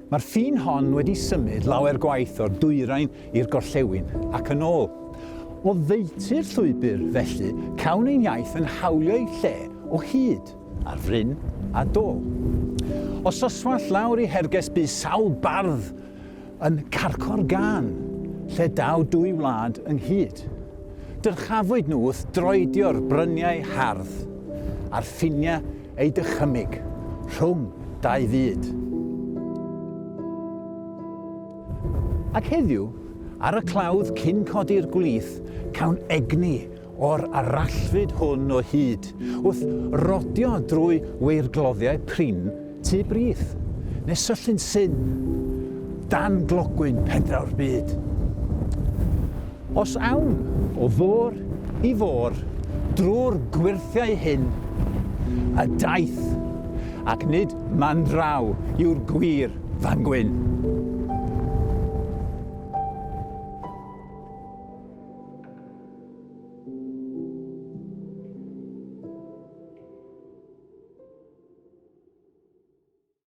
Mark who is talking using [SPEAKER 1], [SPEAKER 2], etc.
[SPEAKER 1] Mae'r ffin hon wedi symud lawer gwaith o'r dwyrain i'r gorllewin ac yn ôl. O ddeutu'r llwybr felly, cawn ein iaith yn hawlio ei lle o hyd ar fryn a dôl. Os oswall lawr i herges bu sawl bardd yn carco'r gan, lle daw dwy wlad ynghyd. Dyrchafwyd nhw wrth droedio'r bryniau hardd, a'r ffiniau ei dychymyg rhwng dau fyd. Ac heddiw, ar y clawdd cyn codi'r gwlith, cawn egni o'r arallfyd hwn o hyd, wrth rodio drwy weirgloddiau prin tu brith, neu syllyn syn, dan glogwyn pedraw'r byd. Os awn o fôr i fôr, drwy'r gwirthiau hyn, y daith, ac nid man draw yw'r gwir fan gwyn.